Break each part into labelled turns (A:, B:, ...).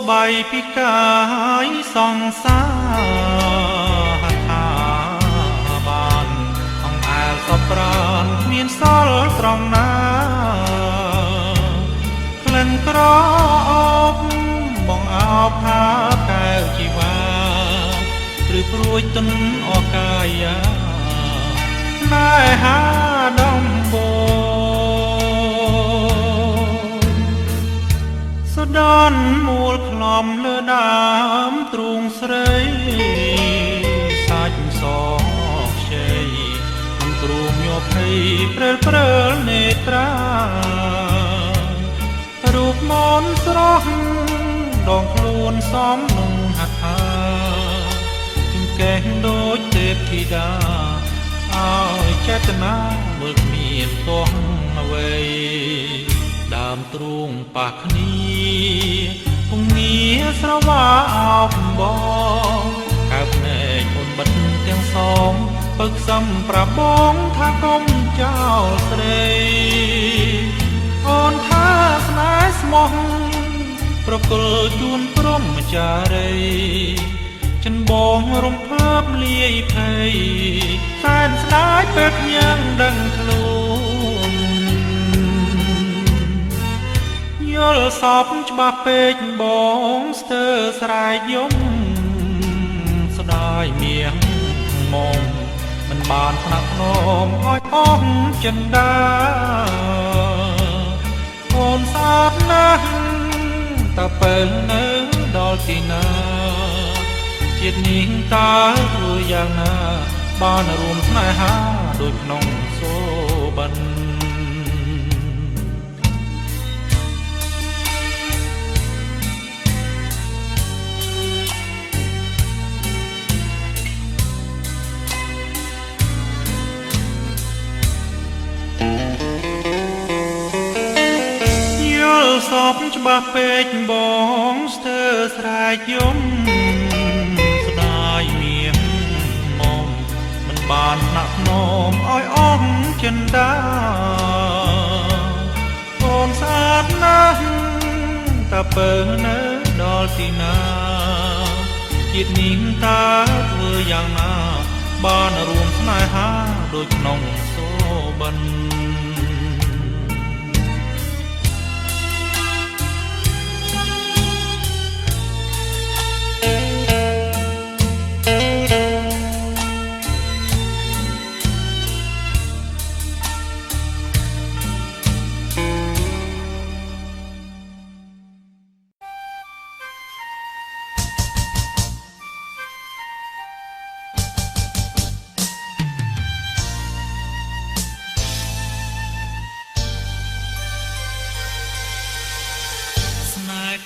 A: bay ពីកាយសង្សារថាបានអង្អែលសពប្រានមានសល់ត្រង់ណាក្លិនក្រអូបបងអោបថាកែវជីវ៉ាឬព្រួយទុនអកាយាណែហាដំបងសដនមូលខ្លំលើដើមទ្រូងស្រីសាច់សខ្ចីអំទ្រូងញ័រភ័យព្រើលព្រើលនេត្រារូបមនស្រស់ដងខ្លួនសំនឹងហត្ថាជង្កេះដូចទេពធីតាឲ្យចេតនាមើលគ្មានទាស់អ្វីដើមទ្រូងប៉ះគ្នាពងាស្រវាអោបបងកើបភ្នែកមុនបិទទាំងសងពឹកសំប្រាប់បងថាកុំចោលស្រីអូនថាស្នេហ៍ស្មោះប្រគល់ជូនព្រមចារីចិនបងរំភើបលាយភ័យសែនស្ដាយពេលខ្ញុំដឹងខ្លួនយល់សពច្បាស់ពេកបងស្ទើរស្រែកយំស្ដាយមៀងមកមិនបានផ្នែកភ្នំឲ្យអស់ចិនដាអូនស្អាតណាស់តើពេលនៅដល់ទីណាជាតិនេះតើធ្វើយ៉ាងណាបានរួមស្នេហាដូចក្នុងសូបិនយល់សពច្បាស់ពេកបងស្ទើរស្រែកយំបានណាក់នោមឲ្យអស់ចិនដាអូនស្អាតណាស់តើពើនៅដល់ទីណាជាតិនេះតើធ្វើយ៉ាងណាបានរួមស្នេហាដូចក្នុងសូបិន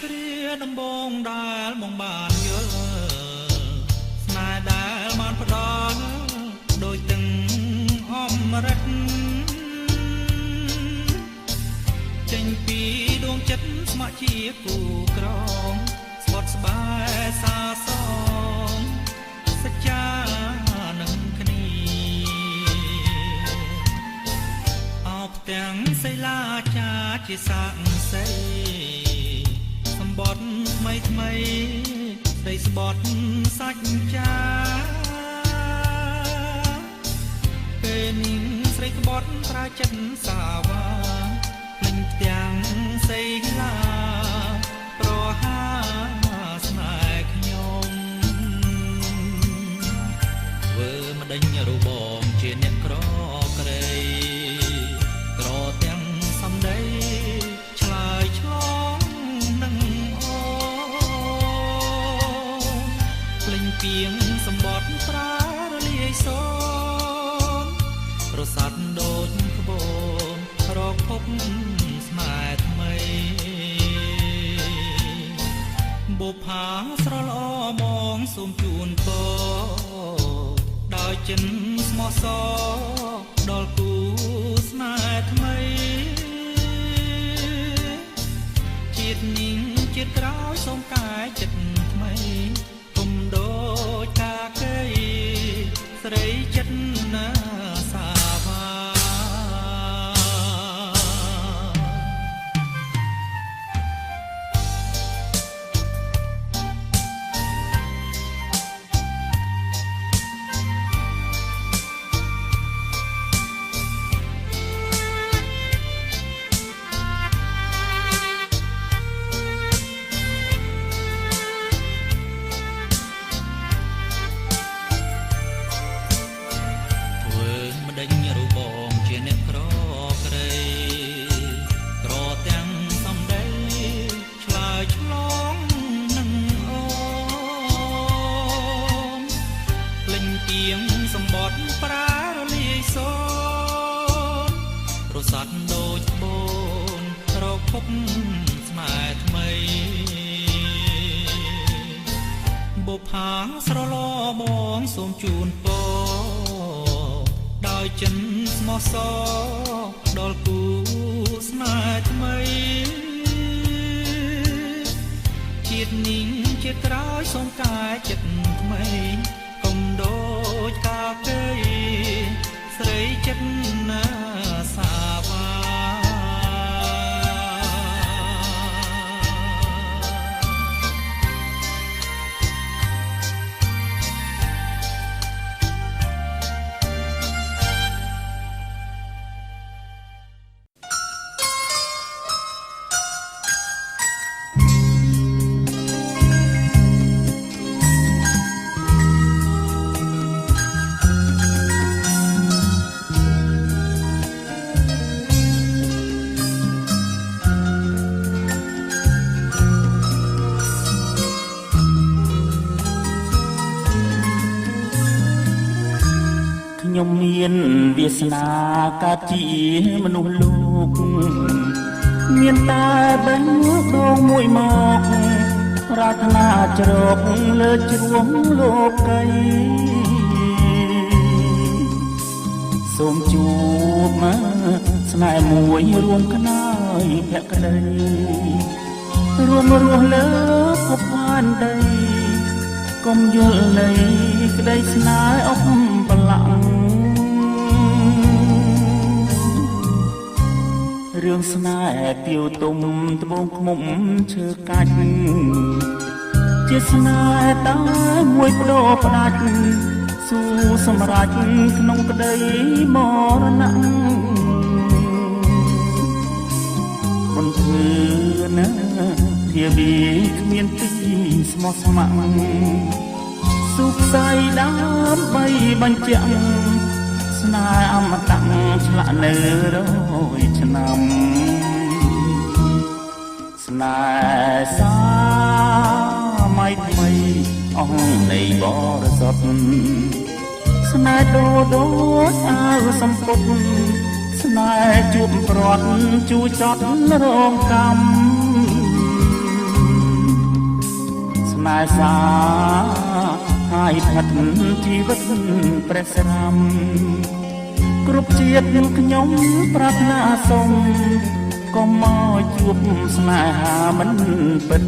A: គ្រាដំបងដែលមកបានយល់ស្នេហ៍ដែលបានផ្ដល់ដោយទាំងអមរិតចេញពីដួងចិត្តស្ម័គ្រជាគូក្រងស្បត់ស្បែសាសងសច្ចានឹងគ្នាអោបទាំងសីលាចាជាសាក់សីបត់ថ្មីថ្មីស្ដីស្បត់សាច់ចាពេលនេះស្រីក្បត់ប្រាចិត្តសាវាលេងផ្ទាំងសីឡាប្រហាស្នេហ៍ខ្ញុំធ្វើម្ដេញរូបបងជាអ្នកក្រក្រៃក្រទាំងសំដីឆ្លើយឆ្លងពីងសម្បត់ប្រារលាយសូនរសាត់ដូចក្បូនរកភពស្នេហ៍ថ្មីបុប្ផាស្រឡអមងសូមជូនពរដោយចិនស្មោះសរដល់គូស្នេហ៍ថ្មីជាតិនេះជាតិក្រោយសូមកាយចិត្តថ្មីដូចកាកេស្រីចិត្តណាសាវា គាត់ប្រារលាយសូនរសាត់ដូចបូនរកភពស្នេហ៍ថ្មីបុប្ផាស្រឡបងសូមជូនពរដោយចិនស្មោះសរដល់គូស្នេហ៍ថ្មីជាតិនេះជាតិក្រោយសូមកាយចិត្តថ្មីកុំដូចកាលគេស្រីចិត្តណាសាវាខ្ញុំមានវាសនាកើតជាមនុស្សលោកមានតែបេះដូងមួយមកប្រាថ្នាជ្រកលើជ្រុំលោកីសូមជួបមកស្នេហ៍មួយរួមក្នើយភក្តីរួមរស់លើភពផែនដីកុំយល់នៃក្តីស្នេហ៍អស់បលាក់រឿងស្នេហ៍ទាវទុំត្បូងឃ្មុំឈើកាច់ជាស្នេហ៍តែមួយបដូរផ្ដាច់ស៊ូសម្រេចក្នុងក្តីមរណៈមិនធ្វើណាធាវីគ្មានទីស្មោះស្ម័គ្រសុខស័យដើម្បីបញ្ជាក់ស្នេហ៍អមតៈឆ្លាក់នៅរយឆ្នាំស្នេហ៍សាមៃថ្មីអស់នៃបរិសុទ្ធស្នេហ៍ដូរអាវសំពុតស្នេហ៍ជួបប្រត់ជួចចត់រងកម្មស្នេហ៍សាហើយផិតជីវិតព្រះស្រាំគ្រប់ជាតិខ្ញុំប្រាថ្នាសូមកុំមកជួបស្នេហាមិនពិត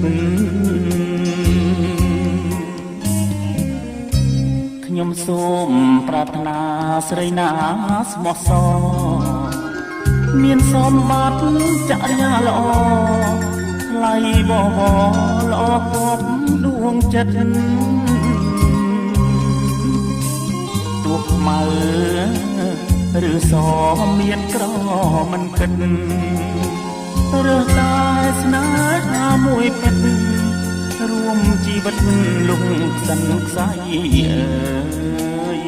A: ខ្ញុំសូមប្រាថ្នាស្រីណាស្មោះសរមានសម្បត្តិចរិយាល្អថ្លៃបបល្អគប់ដួងចិត្តទួខ្មៅឬសមានក្រមិនគិតរើសតែស្នេហាមួយពិតរួមជីវិតលំសិនខ្សែអើយ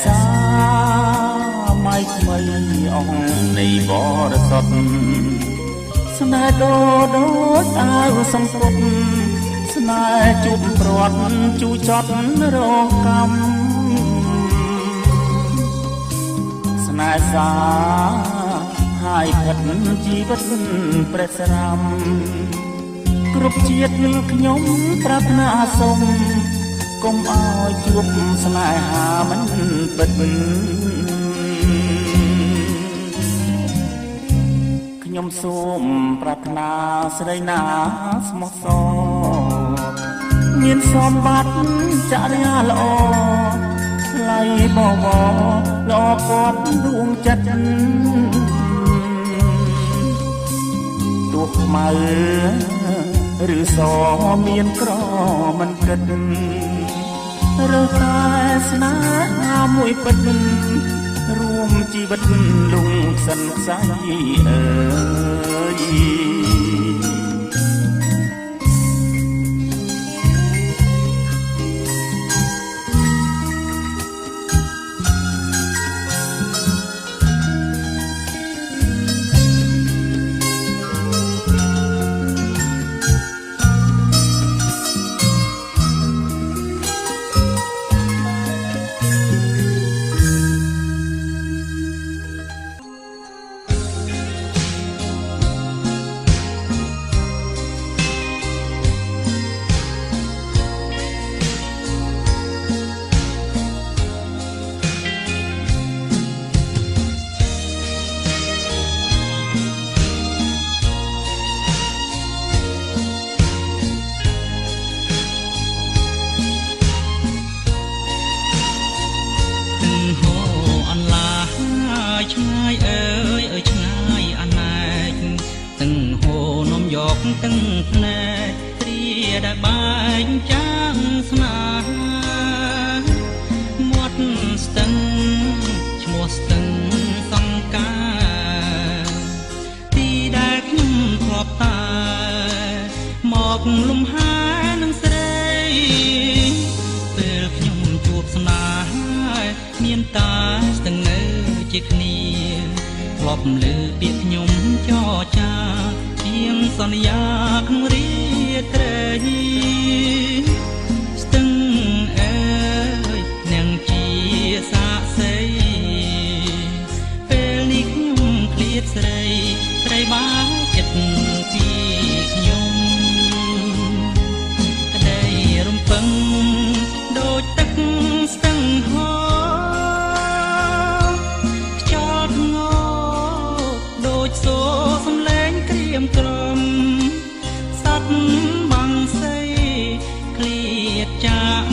A: សាមៃថ្មីអស់នៃបរិសុទ្ធស្នេហ៍ដូចអាវសំពុតស្នេហ៍ជួបប្រត់ជួចចត់រងកម្មស្នេហ៍សាហើយផិតជីវិតព្រះស្រាំគ្រប់ជាតិខ្ញុំប្រាថ្នាសូមកុំឲ្យជួបស្នេហាមិនពិតខ្ញុំសូមប្រាថ្នាស្រីណាស្មោះសរមានសម្បត្តិចរិយាល្អថ្លៃបបល្អគាត់ដួងចិត្តទោះខ្មៅ
B: ឬសមានក្រមិនគិតរើសតែស្នេហាមួយពិតរួមជីវិតលងសិនខ្សែអើយ
C: ឆ្ងាយអើយអើយឆ្ងាយអណែកទាំងហូរនំយកទាំងភ្នែកព្រាដែលបែកចាងស្នេហាមាត់ស្ទឹងឈ្មោះស្ទឹងសង្ការទីដែលខ្ញុំធ្លាប់តែមកលំហែនឹងស្រីពេលខ្ញុំជួបស្នេហាមានតែស្ទឹងនៅជាគ្នាធ្លាប់លើពាក្យខ្ញុំចរចាជាងសន្យាក្នុងរាត្រីស្ទឹងអើយនាងជាសាក្សីពេលនេះខ្ញុំឃ្លាតស្រីត្រីបាចិត្តពីខ្ញុំក្តីរំពឹងដូចទឹកស្ទឹងហូរសូសំឡេងក្រៀមក្រំសត្វបាំងសីឃ្លាតចាក់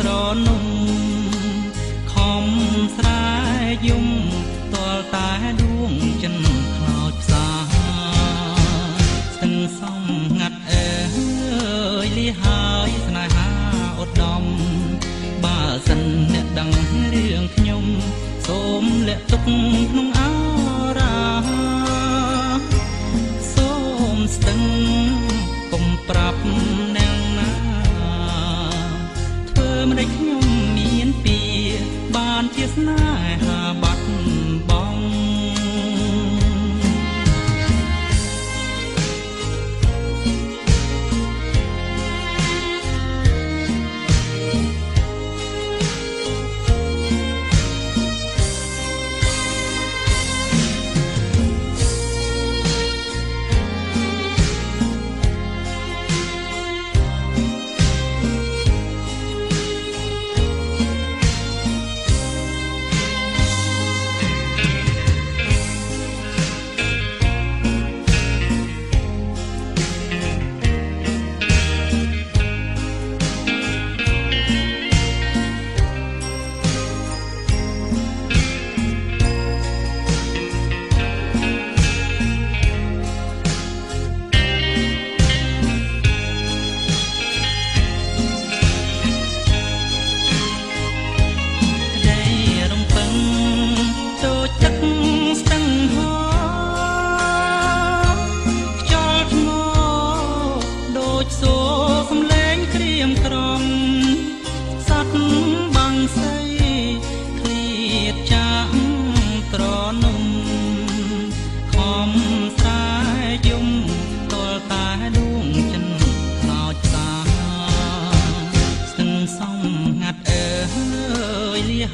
C: ត្រនំខំស្រែយំទាល់តែដួងចិនខ្លោចផ្សាស្ទឹងសំងាត់អើយលីហើយស្នេហាឧត្តមបើសិនអ្នកដឹងរឿងខ្ញុំសូមលាក់ទុកក្នុងអារ៉ាស្ទឹងកុំប្រាប់អ្នកណាធ្វើមិនដេចខ្ញុំមានពីបានជាស្នេហាបាត់បង់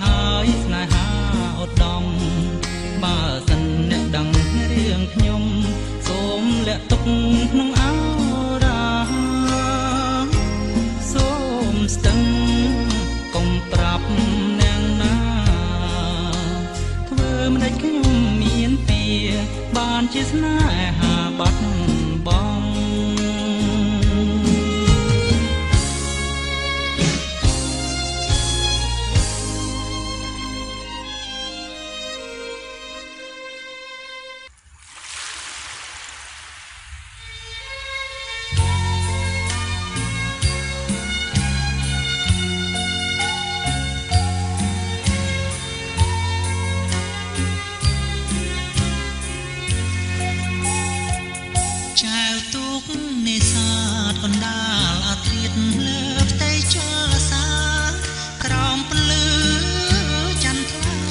C: ហើយស្នេហាឧត្តមបើសិនអ្នកដឹងរឿងខ្ញុំសូមលាក់ទុកក្នុងអារ៉ាសូមស្ទឹងកុំប្រាប់អ្នកណាធ្វើមិនដេចខ្ញុំមានពីបានជាស្នេហាបាត់បង់ ចែវទូកនេសាទកណ្ដាលអាធ្រាត្រលើផ្ទៃជលសាក្រោមពន្លឺចន្ទថ្លា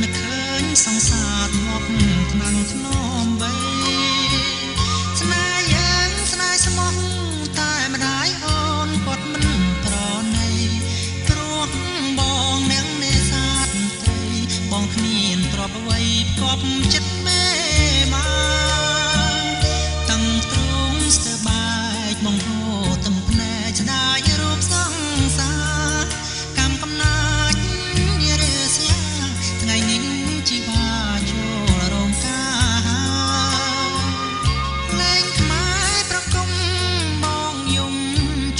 C: នឹកឃើញសង្សារធ្លាប់ថ្នាំងធ្នមបីស្នេហ៍យើងស្នេហ៍ស្មោះតែម្ដាយអូនគាត់មិនប្រណីព្រោះបងនាងនេសាទត្រីបងគ្មានទ្រព្យអ្វីផ្គប់ចិត្តមេម៉ាតាំងទ្រូងស្ទើបែកបងហូរទំភ្នែកស្ដាយរូបសង្សារកម្មកំណាចនារស្យាថ្ងៃនេះជីវាចូលរោងការលែងខ្មែរប្រគំបងយំ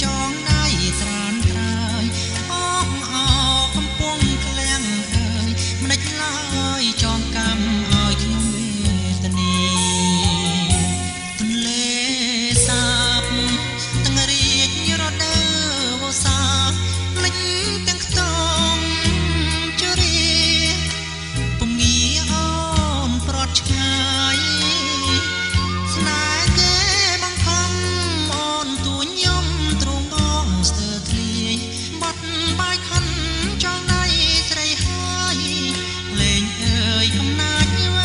C: ចងដៃស្រានត្រើយអងអោកំពុងក្លាំងអើយមិនដេចឡើយចងកម្មឲ្យខ្ញុំវេទនាទន្លេសាបទាំងរាជរដូវវស្សាលិចទាំងខ្ទមជរាពុំងាអូនប្រត់ឆ្ងាយស្នេហ៍គេបង្ខំអូនទួញយំទ្រូងបងស្ទើធ្លាយបាត់បាយខិនចងដៃស្រីហើយលេងអើយកំណាចໄວ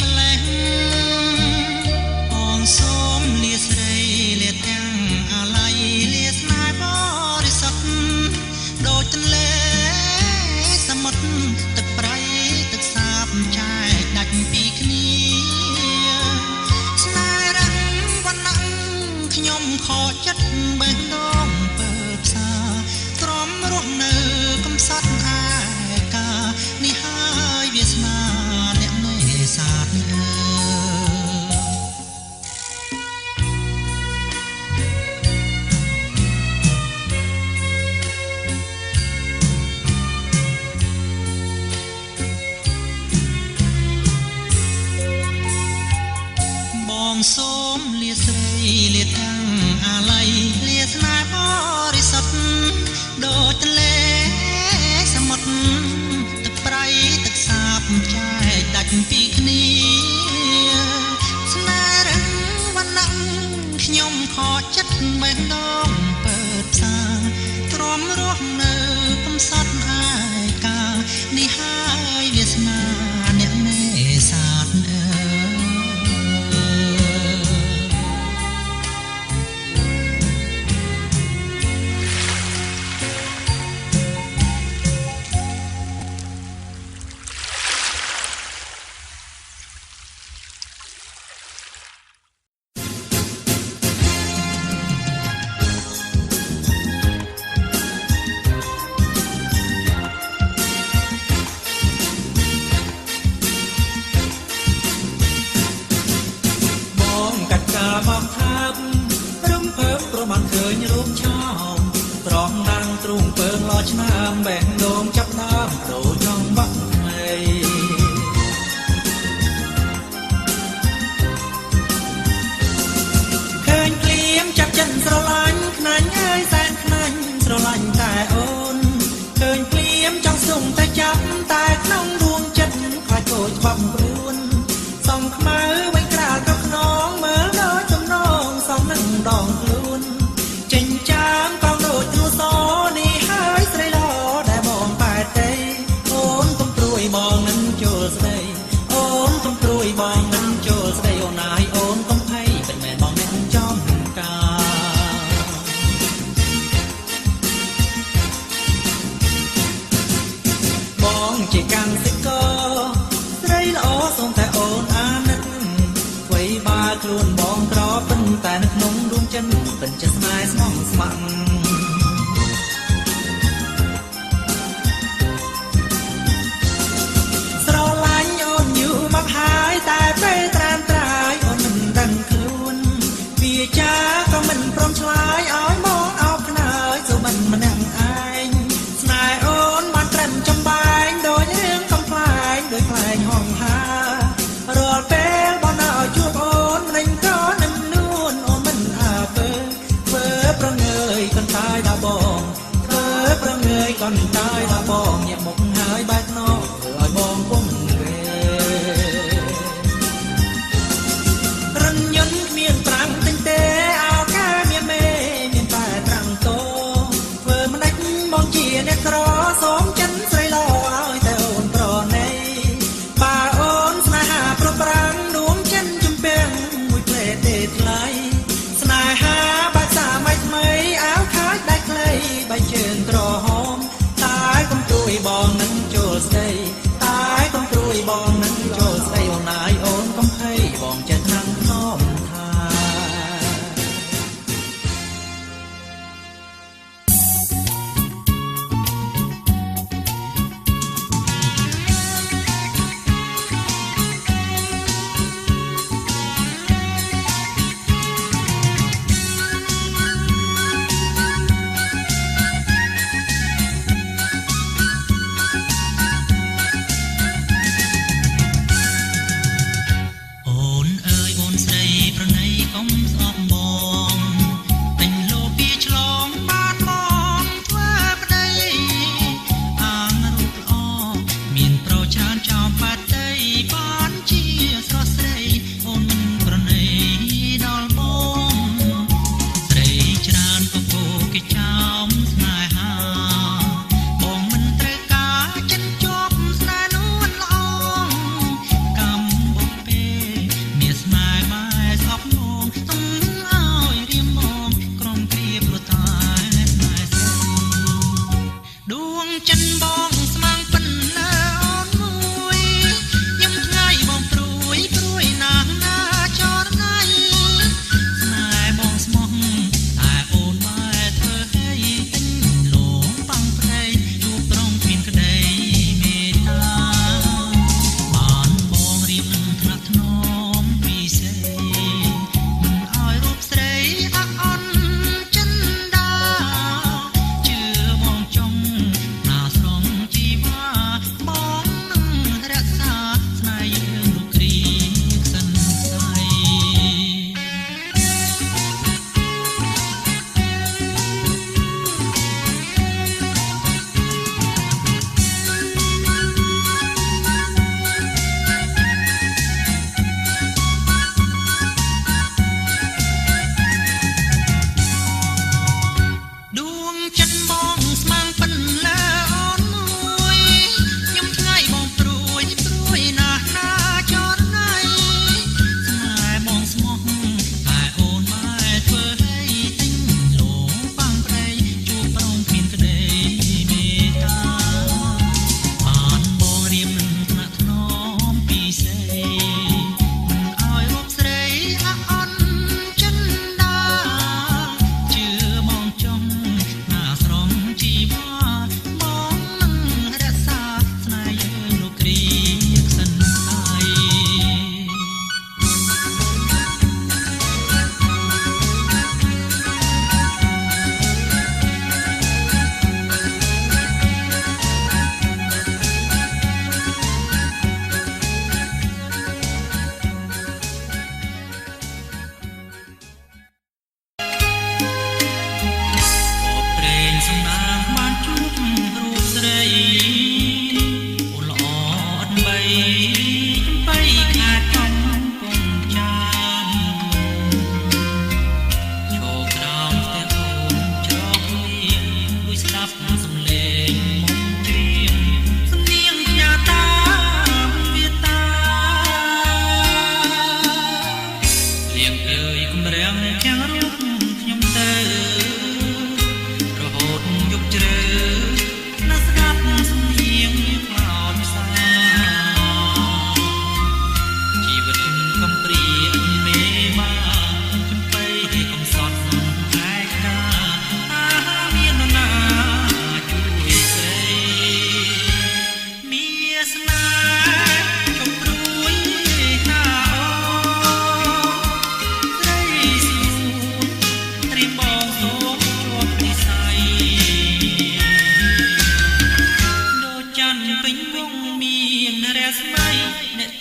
C: ម្លេះបងសូមលាស្រីលាទាំងអាល័យលាស្នេហ៍បរិសុទ្ធដូចទន្លេសមុទ្រទឹកប្រៃទឹកសាបចែកដាច់ពីគ្នាស្នេហ៍រឹងវណ្ណៈខ្ញុំខកចិត្តបេះដូងពើផ្សាទ្រាំរស់នៅកំសត់ឯកានេះហើយវាសនាអ្នកនេសាទអើបងសូមលាស្រីលាទាំងអាល័យលាស្នេហ៍បរិសុទ្ធដូចទន្លេសមុទ្រទឹកប្រៃទឹកសាបចែកដាច់ពីគ្នាស្នេហ៍រឹងវណ្ណៈខ្ញុំខកចិត្តបេះដូងពើផ្សាទ្រាំរស់នៅកំសត់ឯកានេះហើយវាសនាអ្នកនេសាទអើមកថាបរំភើបប្របានឃើញរូបឆោមត្រង់ដាំងទ្រូងពើងឡោឆ្នាំ បេះដូងចាប់ដើមដូរចង់បាក់ថ្មីឃើញភ្លៀមចាប់ចិនស្រឡាញ់ខ្នាញ់អើយសែនខ្នាញ់ស្រឡាញ់តែអូនឃើញភ្លៀមចង់សុំតែចាប់តែក្នុងដួងចិត្តខ្លាចគោច្បាប់ព្រួនសំខ្មៅវិញក្រាលក៏ខ្នងមើលដូចទំនងសំនឹងដងខ្លួនចេញចាមកងដូចគ្រួសារនេះហើយស្រីល្អដែលបងបែតទេអូនកំព្រួយបងនឹងចូលស្ដីអូនកំព្រួយបងនឹងចូលស្ដីអូនណាយអូនកំភៃមិនមែនបងអ្នកចំការបងជាកាន់សិកស្រីល្អសូមតែអូនអាណិតអ្វីបើខ្លួនបងក្រប៉ុន្តែនៅក្នុងដួងចិត្តពិតជាស្នេហ៍ស្មោះស្ម័គ្រស្រឡាញ់អូនយូរមកហើយតែពេលត្រានត្រាយអូនមិនដឹងខ្លួនវាចាក៏មិនព្រមឆ្លើយឲ្យមកអោបខ្នើយសូមមិនម្នាក់ឯងស្នេហ៍អូនបានត្រឹមចំបែងដូចរឿងកំប្លែងដូចខ្លែងហង្ហារាល់ពេលបងនៅឲ្យជួបអូនមិនក៏នឹមនួនអូនមិនអើពើប្រងើយក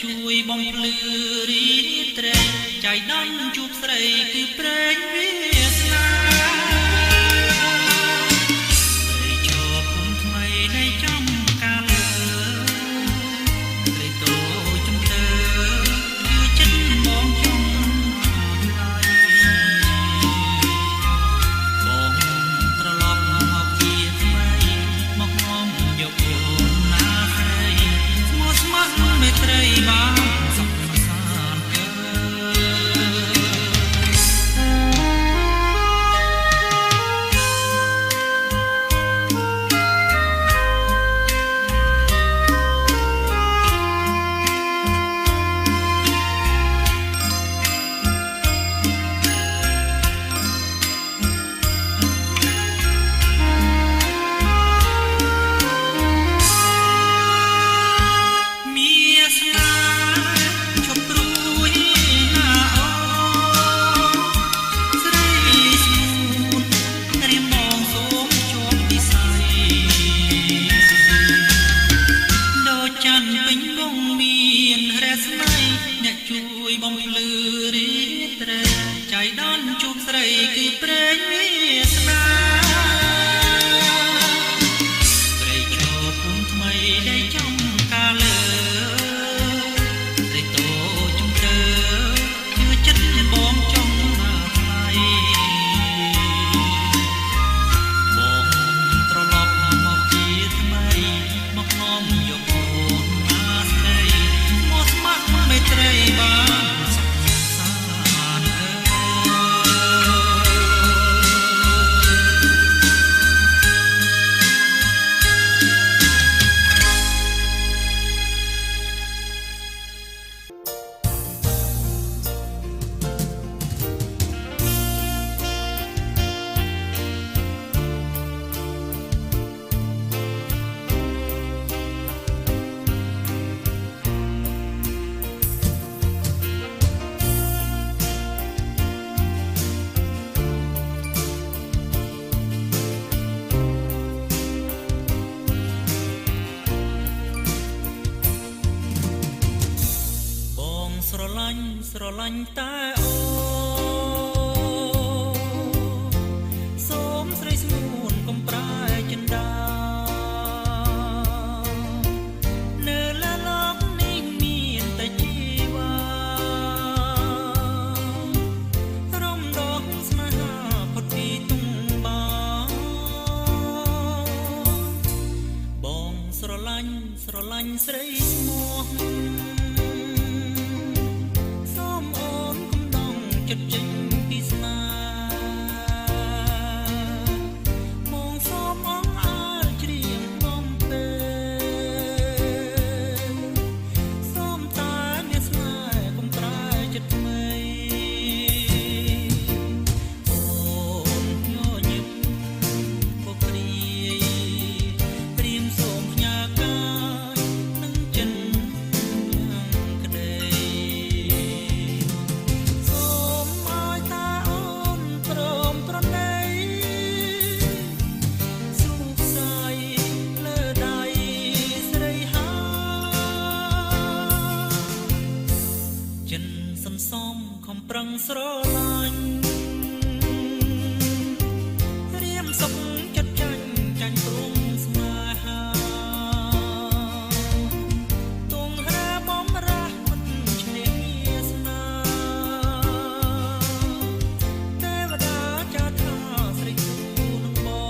C: ជួយបំភ្លឺរីត្រេកចៃដន្យជួបស្រីគឺព្រេងវាសនាត្រីឈប់គុំថ្មីនៃចំកាលត្រីតូចចំទើគឺចិត្តបងចំឡាយបងត្រឡប់មកជាថ្មីមកងំយកអូនណាស្រីស្មោះស្ម័គ្រមេត្រីបានសុខសាន្ត ស្រឡាញ់តែអូសូមស្រីស្ងួនកុំប្រែចិន្តានៅលើលោកនេះមានតែជីវ៉ារំដងស្នេហាផុតពីទុំបងស្រឡាញ់ស្រីស្មោះចិត្តចេញពីស្នាមកសូមអងអើច្រៀងបំពេសូមតែអ្នកស្នេហ៍កុំប្រែចិត្តថ្មីអូនញញឹមពុកព្រាយព្រៀងសូមផ្ញើកាយនឹងចិនយ៉ាងក្តីប្រឹងស្រឡាញ់រៀមសុខចិត្តចាញ់ព្រមស្នេហាទងរាបំរះមិនឆ្លៀងវាសនាទេវតាចាថាស្រីគូនឹងបង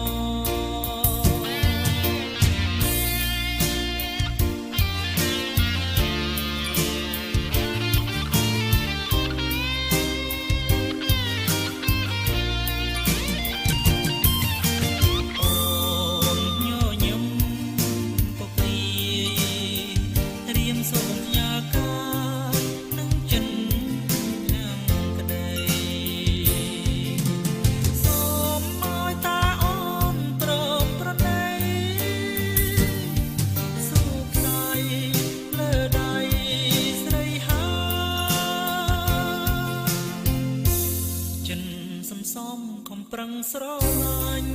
C: ប្រឹងស្រឡាញ់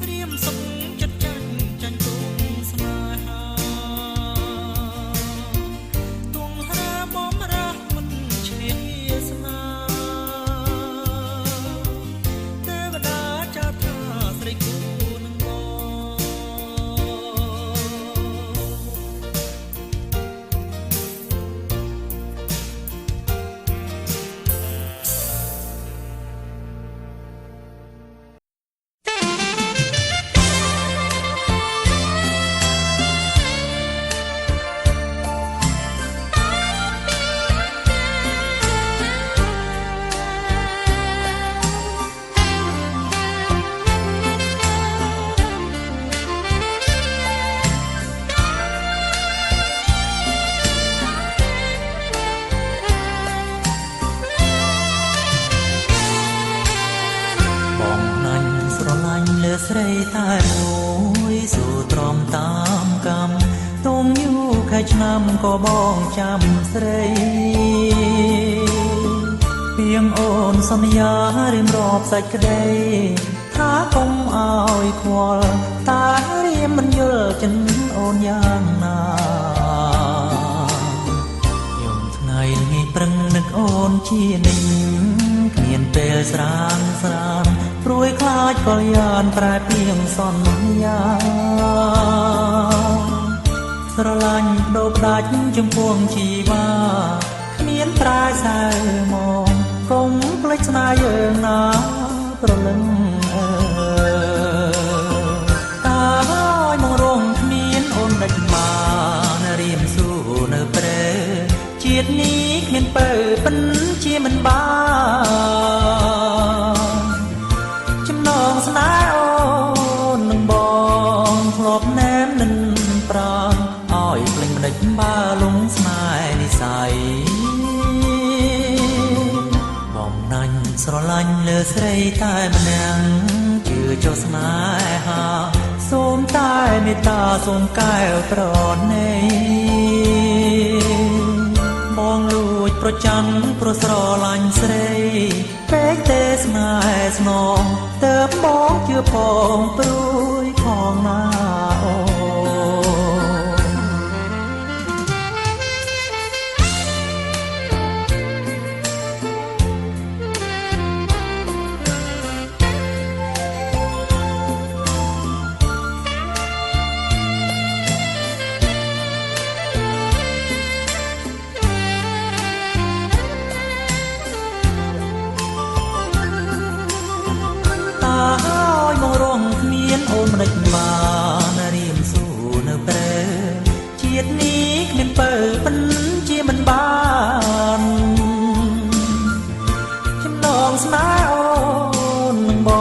C: រៀមសុខចិត្តចាញ់ព្រមស្នេហា ស្រីតែមួយសូទ្រាំតាមកម្មទុំយូរខែឆ្នាំក៏បងចាំស្រីពីងអូនសន្យារៀមរាប់សាច់ក្តីថាកុំអោយខ្វល់តារៀមមិនយល់ចិនអូនយ៉ាងណាយំថ្ងៃល្ងាចប្រឹងនឹកអូនជានិញគ្មានពេលស្រានស្រានព្រួយខ្លាចកលយានប្រែពីងសន្យាស្រឡាញ់ដូរផ្ដាច់ចំពោះជីវាគ្មានប្រែសៅមកកុំភ្លេចស្នេហ៍យើងណាប្រលឹងតាឲ្យមករងគ្មានអូនដាច់បានរៀមស៊ូនៅព្រែជាតិនេះគ្មានពើពិនជាមិនបានចំណងស្នេហ៍អូននឹងបងធ្លាប់ណែមនឹងប្រាណឲ្យភ្លេងមិនដេចបាលងស្នេហ៍និស័យបំណាញ់ស្រឡាញ់លើស្រីតែម្នាក់ជឿចុះស្នេហាសូមតែមេត្តាសូមកែវប្រណីបងលួចប្រច័ណ្ឌព្រោះស្រឡាញ់ស្រីពេកទេស្នេហ៍ស្នងតើបងជឿផងព្រួយផងណាអូអូនមិនដេចបានរៀមស៊ូនៅព្រែជាតិនេះគ្មានពើពិនជាមិនបានចំណងស្នេហ៍អូននឹងប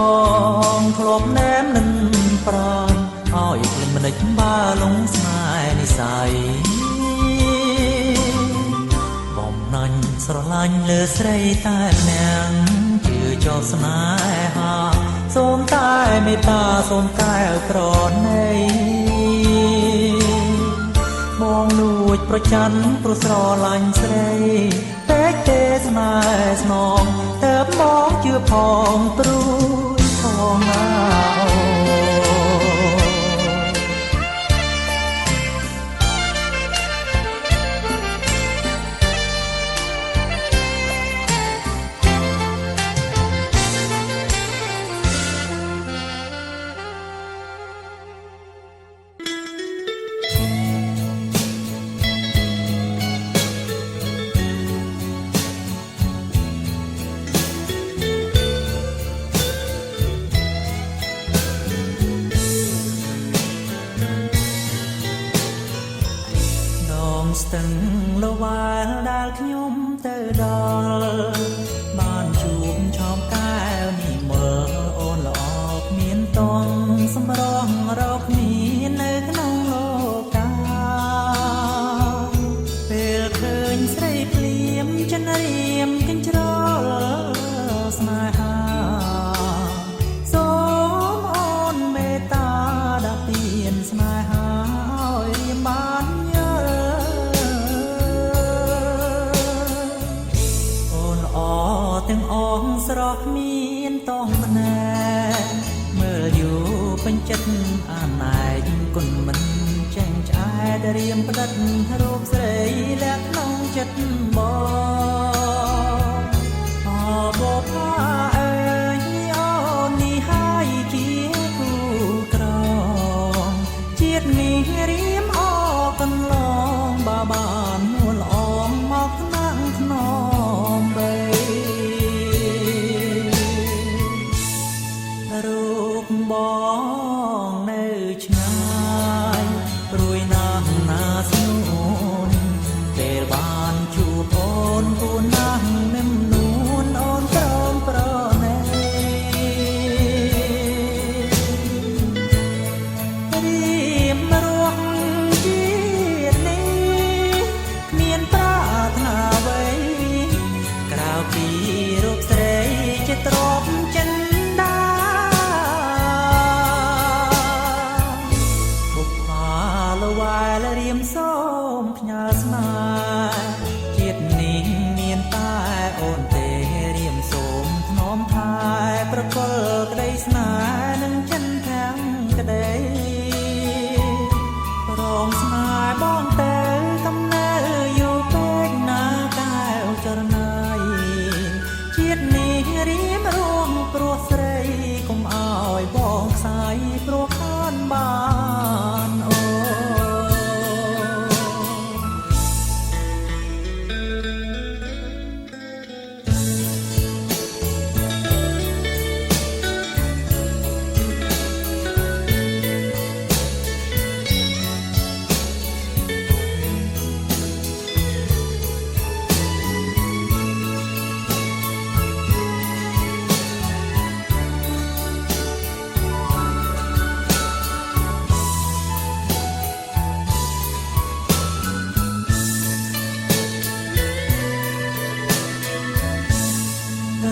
C: ងធ្លាប់ណែមនឹងប្រាណឲ្យភ្លេចមិនដេចបាលងស្នេហ៍និស័យបំណាញ់ស្រឡាញ់លើស្រីតែម្នាក់ជឿចោលស្នេហាសូមតែមេត្តាសូមកែវប្រណីបងលួចប្រច័ណ្ឌព្រោះស្រឡាញ់ស្រីពេកទេស្នេហ៍ស្នងតើបងជឿផងព្រួយផងណាអូស្ទឹងលវ៉ាលដែលខ្ញុំទៅដល់បានជួបឆោមកែវនេះមើលអូនល្អគ្មានតង់សម្រងរកមាននៅក្នុងលោកាពេលឃើញស្រីភ្លៀមចិនរៀមកញ្ជ្រោលស្នេហាសូមអូនមេត្តាដាក់ទានស្នេហាឲ្យរៀមបានទាំងអងស្រស់មានតោះម្នាក់មើលយូរពេញចិត្តអាណែកគុណមិនចេញឆ្អែតរៀមផ្ដិតរូបស្រីលាក់ក្នុងចិត្តបងអបផាអើយអូននេះហើយជាគូក្រងជាតិនេះរៀមអកន្លងបាបានមួលអងមកថ្នាក់ថ្នមបីរូបបងនៅឆ្ងាយព្រួយណាស់ណាស្នួនពេលបានជួបអូនគួរណាស់នឹមនួនអូនព្រមប្រណីរៀបរស់ជាតិនេះគ្មានប្រាថ្នាអ្វីក្រៅពីរូបស្រីជាទ្រព្យចិន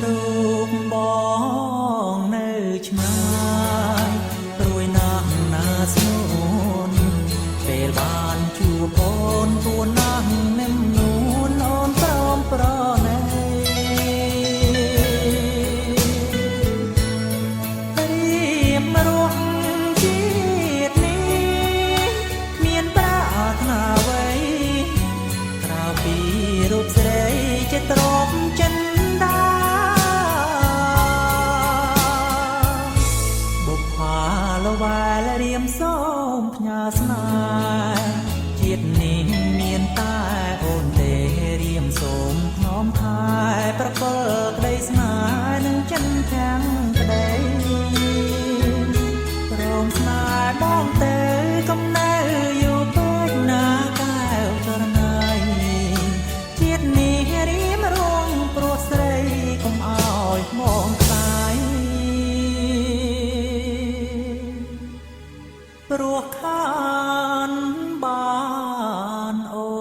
C: រូបបងនៅឆ្ងាយព្រួយណាស់ណាស្នូនពេលបានជួបអូនទួណាស់នឹមនួនអូនព្រមប្រណីរៀបរស់ជាតិនេះមានប្រាថ្នាអ្វីក្រៅពីរូបស្រីជាទ្រពចិនលវែលរៀមសូមផ្ញើស្នេហ៍ជាតិនេះមានតែអូនទេរៀមសូមថ្នមថែប្រកលក្តីស្នេហ៍នឹងចិនទាំងក្តីព្រមស្នេហ៍បងទៅកំណៅយូរពេកណាកែវចរណៃជាតិនេះរៀមរងព្រោះស្រីកុំអោយមកខ្លាយព្រោះខានបានអូ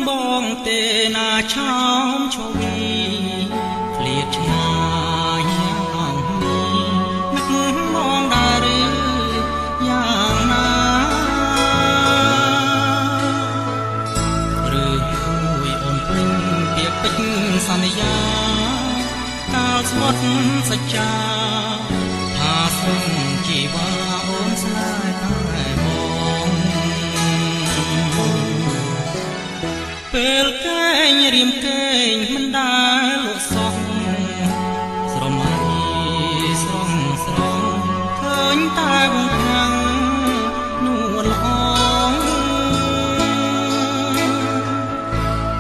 C: បងទេណាឆោមឈវីឃ្លាតឆ្ងាយយ៉ាងនេះនឹកមងដែរឬយ៉ាងណាឬមួយអូនព្រិញពាក្យពេចន៍សន្យាកាលស្មត់សច្ចាថាសុំជីវ៉ាអូនស្នេហ៍តែបងពេលកែងរៀមកេងមិនដែលលក់សោះស្រមៃស្រងស្រងឃើញតែវងខាំងនួនល្អ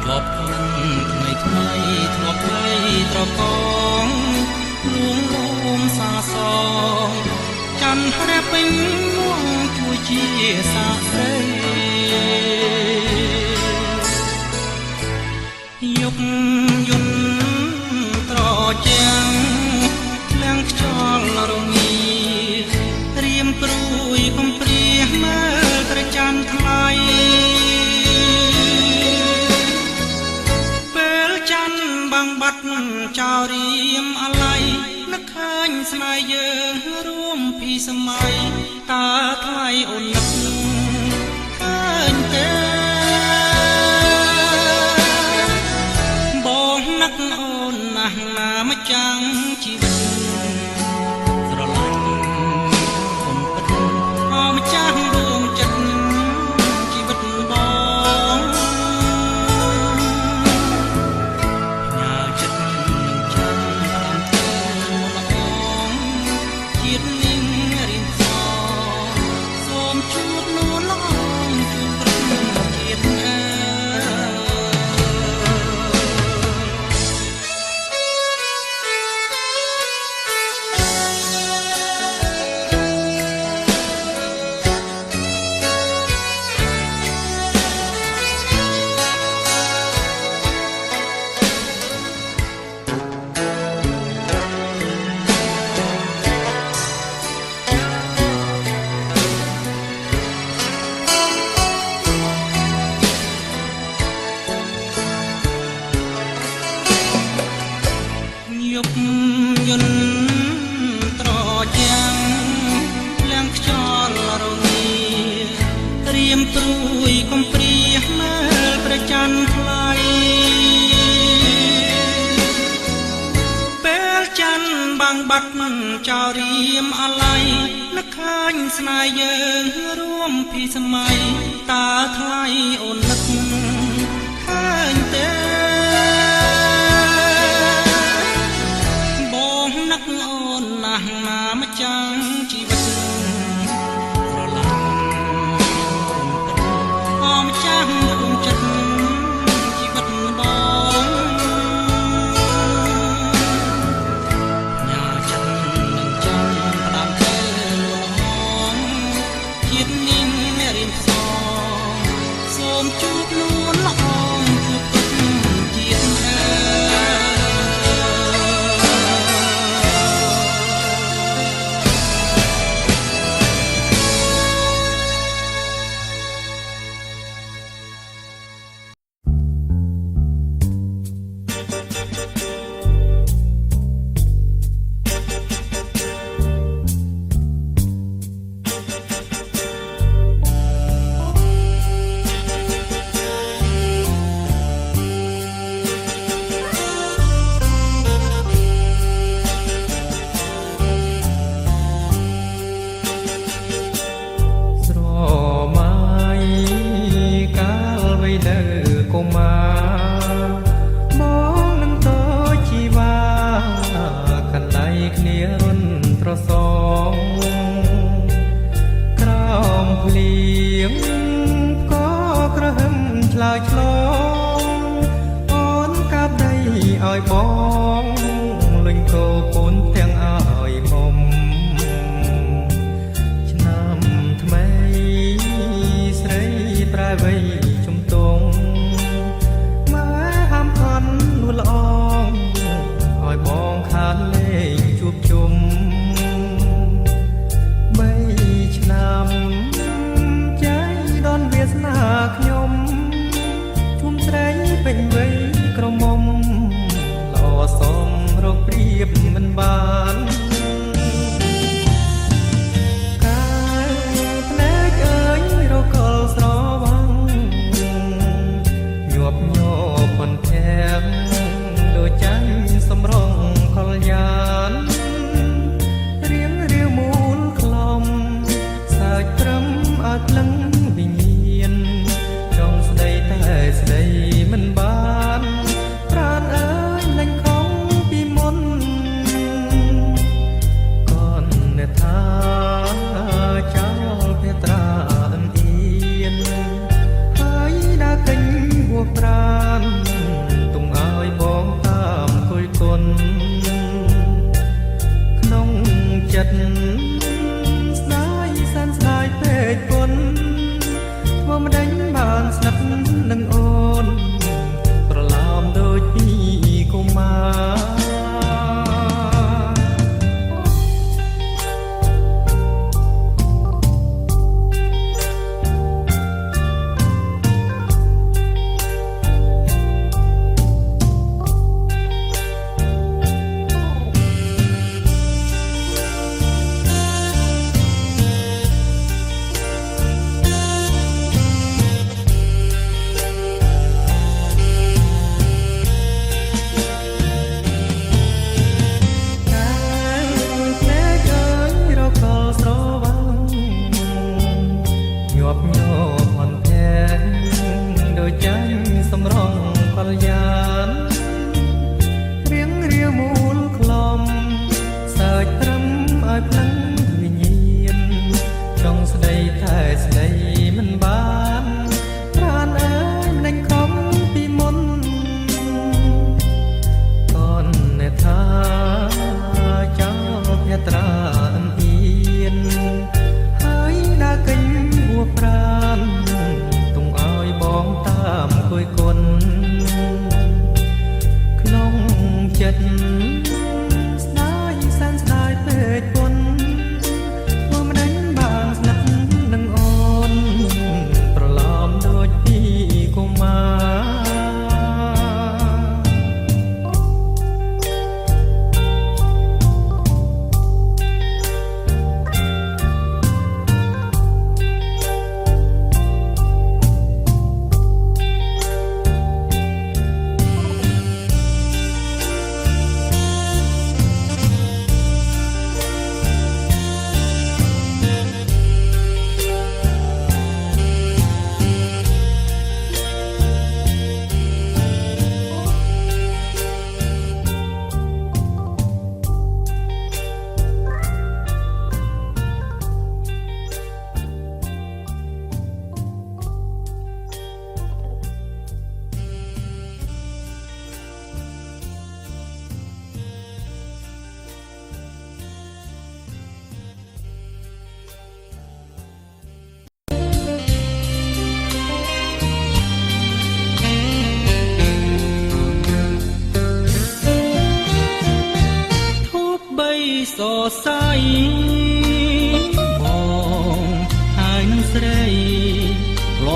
C: ធ្លាប់ឃើញថ្មីថ្មីធ្លាប់ថ្មីត្រកងលួងលោមសាសងច័ន្ទរះពេញមួងជួយជាសាស្រីយុគយន្តត្រជាំងឃ្លាំងខ្យល់រងារៀមព្រួយកំព្រាមើលត្រច័ន្ទថ្លៃពេលច័ន្ទបាំងបាត់ចោលរៀមអាល័យនឹកឃើញស្នេហ៍យើងរួមពីសម័យតើថ្លៃអូននឹកឃើញ កំព្រាមើលព្រះច័ន្ទថ្លៃពេលច័ន្ទបាំងបាត់ចោលរៀមអាល័យនឹកឃើញស្នេហ៍យើងរួមពីសម័យតើថ្លៃអូននឹកឃើញទេបងនឹកអូនណាស់ណាម្ចាស់ជីវិតស្រឡាញ់អមចាស់នឹកចិត្តជីវិតបងញ៉ាចិត្តនឹងចាំផ្ដាំទៅលួងហងជាតិនាងរៀនផ្សងសូមជួបលួនល្អជួបទុកជាតិឲ្យបងលុញកោពូនទាំងឲ្យមុំឆ្នាំថ្មីស្រីប្រែវ័យជំទង់ម៉ែហាមខន់លួនល្អឲ្យបងខានលេងជួបជុំ3ឆ្នាំใจដនវាសនាខ្ញុំជុំស្រីពេញវ័យក្រមុំសូមរកព្រៀបមិនបានកាយភ្នែកអើយរកលស្រវាំងញាប់ញ័រប៉ុនធាំដូចចាញ់សំរងកលយានរៀងរាវមូលខ្លំសាច់ត្រឹមអត់លឹងវិញ្ញាណចង់ស្ដីតែស្ដីមិនបានប្រាណអើយលែងថាចោលភត្រាអឹមអៀនហើយដើរកេញហួសប្រានទុំឲ្យបងតាមគយគុណក្នុងចិត្តស្ដាយសានស្ដាយពេកគុណធ្វើមិនដេញបានស្និទ្ធនឹងអូនប្រឡំដូចពីកុមារ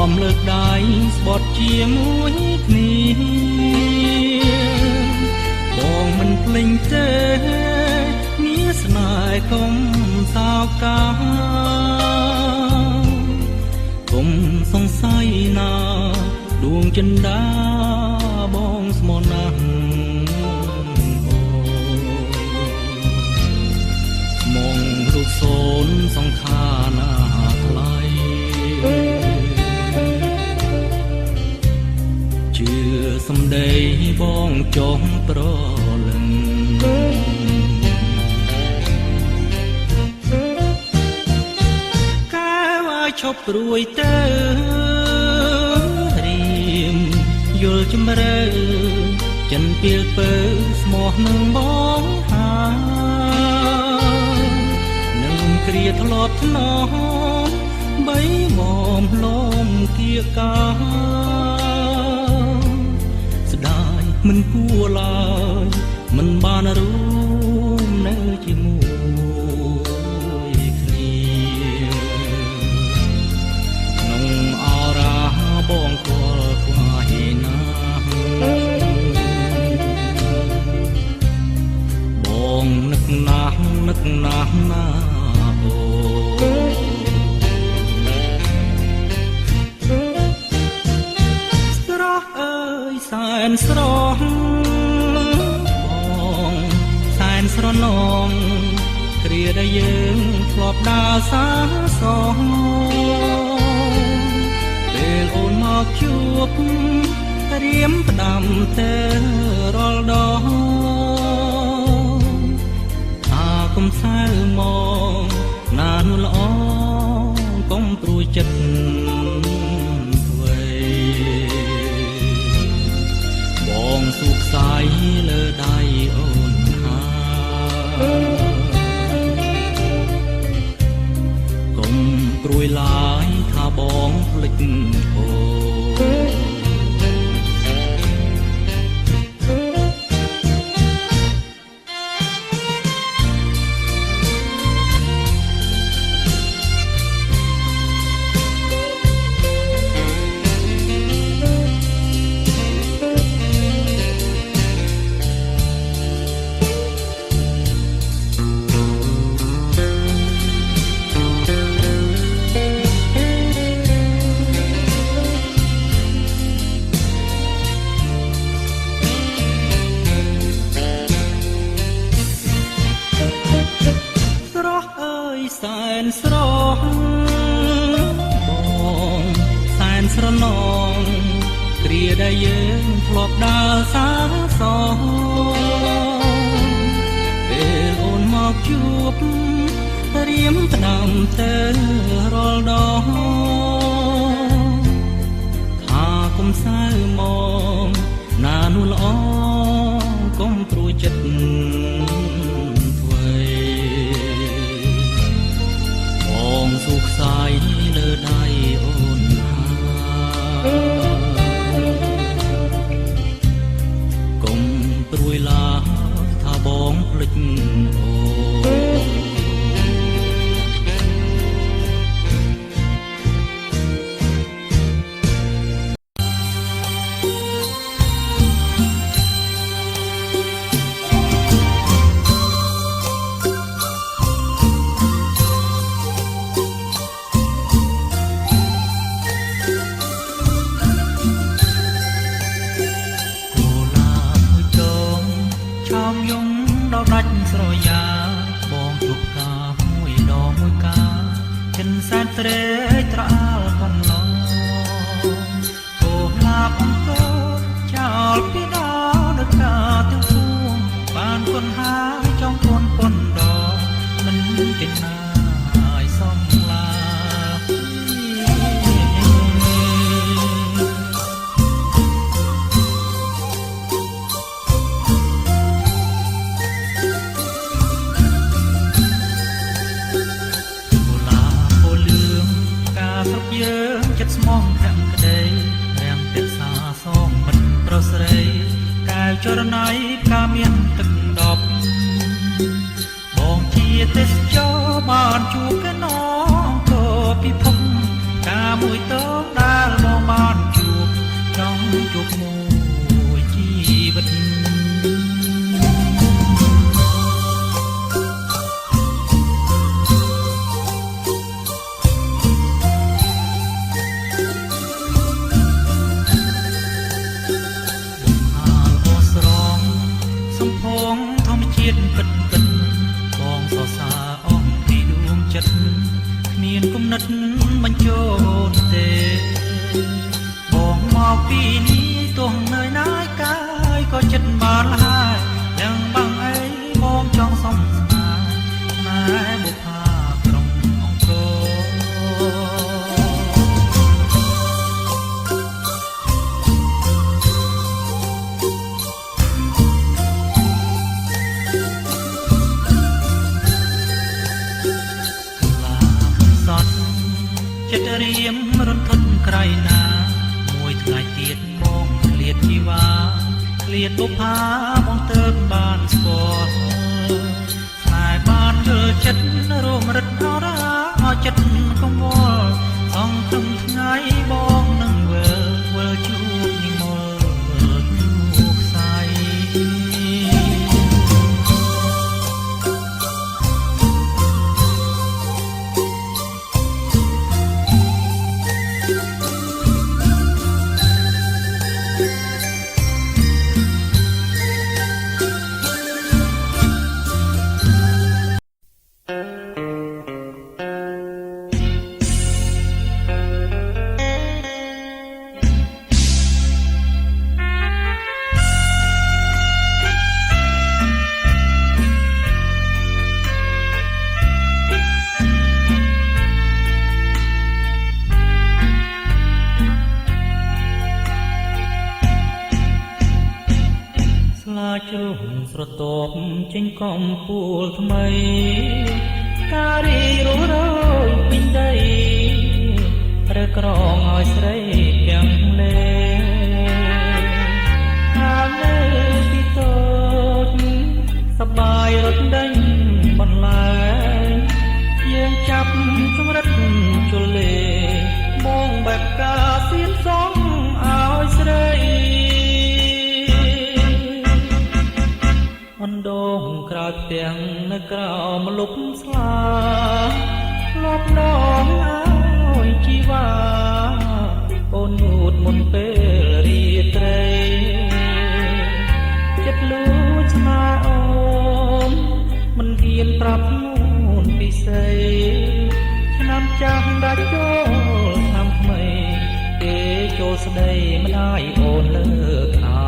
C: មលើកដៃស្បត់ជាមួយគ្នាបងមិនភ្លេចទេងារស្នេហ៍កុំសោកកាកុំសង្ស័យណាដួងចិន្តាបងស្មោះណាស់មងរូបសូនសង្ខារណាថ្លៃជឿសំដីបងចុះប្រលឹងកាវឲ្យឈប់ព្រួយទៅរៀមយល់ជំរឿចិនពីលពើស្មោះនឹងបងហានឹងគ្រាធ្លាប់ធ្នមបីមកលំគៀកកាស្ដាយមិនគួរឡើយមិនបានរួមនៅជាមួយគ្នាក្នុងអរាបងគល់ខ្វាយណាបងនឹកណាស់ណាអូស្រស់អើយសែនស្រស់បងសែនស្រណងគ្រាដែលយើងធ្លាប់ដើរសាសងពេលអូនមកជួបរៀមផ្ដាំទៅរាល់ដងថាកុំសៅមកណានល្អកុំព្រួយចិត្តអ្វីបងសុខសាយលើដៃអូនហើកុំព្រួយឡើយថាបងភ្លេចអូសែនស្រស់បងសែនស្រណងគ្រាដែលយើងធ្លាប់ដើរសាសងពេលអូនមកជួបរៀមផ្ដាំទៅរាល់ដងថាកុំសៅមកណានោះល្អកុំព្រួយចិត្តសុខសាយលើដៃអូនហើកុំព្រួយឡើយថាបងភ្លេចអូដាច់ស្រយាបងទុកតាមួយដងមួយកាចិនសែនត្រេកត្រអាលកំឡងអូឡាអង្គចោលពីដល់ដឹកកាទាំងពួងបានគុនហើយចង់គុនប៉ុនដងមិនចេញណាយសំឡាយើងចិត្តស្មងប្រាំក្តីរាំងទឹកសាសងមិនប្រស្រីកែវចរណៃផ្កាមានទឹកដប់បងជាទេសចរបានជួបកណងក៏ពិភពការមួយតងដែល ពីនេះទោះនៅណាយកាយក៏ចិត្តបានហើយយ៉ាងបងអីបងចង់សុំស្នាណែបុប្ផាក្រុងអង្គរចិត្តរៀមរន្ធត់ក្រៃណាមួយថ្ងៃទៀតបងឃ្លាតជីវ៉ាឃ្លាតបុប្ផាបងទៅបានស្គាល់តែបានយល់ចិត្តរួមរិទ្ធអរាឲ្យចិត្តកង្វល់សងព្រំថ្ងៃបងនឹងវិលជួបនិមលជួបខ្សែជ្រុំស្រទាប់ចេញកំពូលថ្មីការរីរស់រយពេញដីរើក្រងឲ្យស្រីទាំងលេតាមលេពីតូចសបាយរត់ដេញបន្លែយើងចាប់ជំរិតជលលេបងបែបការសៀនសំឲ្យស្រីអណ្ដូងក្រោយផ្ទាំងនៅក្រោមលុបស្លាលប់ដងឲ្យជីវ៉ាអូនយូតមុនពេលរាត្រីចិត្តលួចស្នេហ៍អូនមិនហ៊ានប្រាប់នូនពិសេសឆ្នាំចាស់ដាច់ចូលឆ្នាំថ្មីគេចូលស្ដីមិនអាយអូនលើកអោ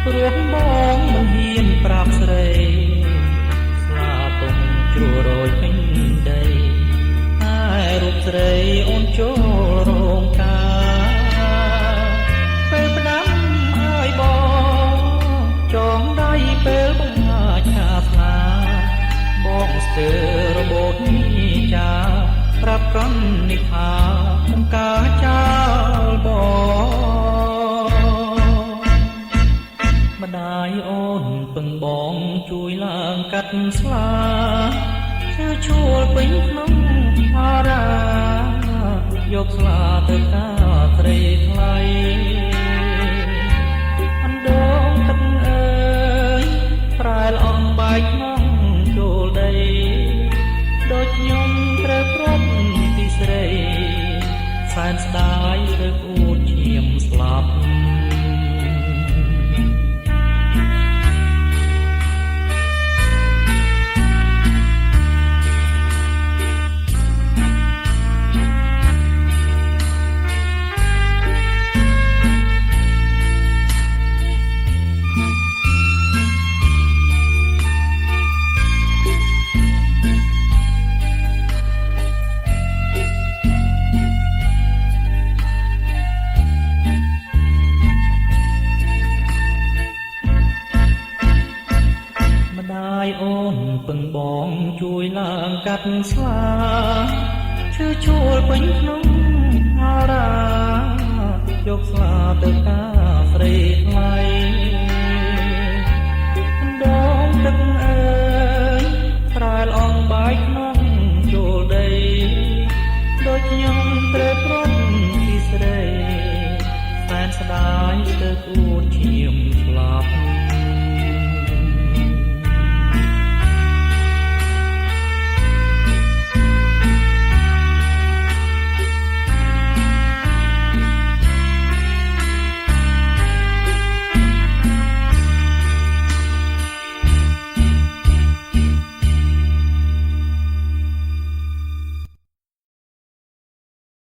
C: ព្រោះបងមិនហ៊ានប្រាប់ស្រីស្លាទុំជ្រួរយពេញដីតែរូបស្រីអូនចូលរោងការពេលផ្ដាំឲ្យបងចងដៃពេលបងឆាស្លាបងស្ទើររបូតនេះចាប្រាប់កន់នេះថាខ្ញុំការចោលបងម្ដាយអូនពឹងបងជួយឡើងកាត់ស្លាឈើឈួលពេញក្នុងអារាយកស្លាទៅការត្រីថ្លៃអណ្ដូងទឹកអើយប្រែលអងបាយក្នុងចូលដីដូចខ្ញុំត្រូវព្រាត់ពីស្រីសែនស្ដាយឬអួតឈាមស្លាប់អូនពឹងបងជួយឡើងកាត់ស្លាឈើឈួលពេញក្នុងអារាយកស្លាទៅការស្រីថ្លៃអណ្ដូងទឹកអើយប្រែលអងបាយក្នុងចូលដីដូចខ្ញុំត្រូវព្រាត់ពីស្រីសែនស្ដាយទៅអួតឈាម